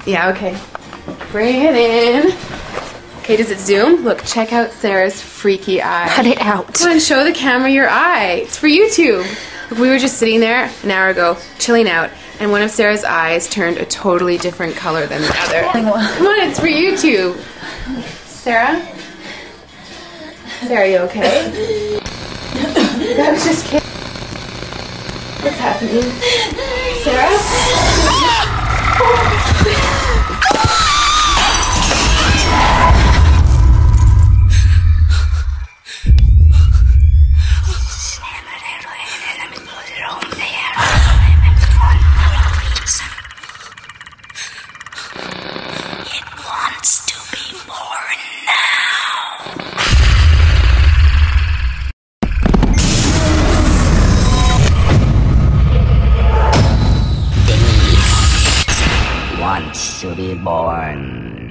Yeah, okay. Bring it in. Okay, does it zoom? Look, check out Sarah's freaky eye. Cut it out. Come on, show the camera your eye. It's for YouTube. Look, we were just sitting there an hour ago, chilling out, and one of Sarah's eyes turned a totally different color than the other. Come on, it's for YouTube. Sarah? Sarah, are you okay? That was just kidding. What's happening? Sarah? Wants to be born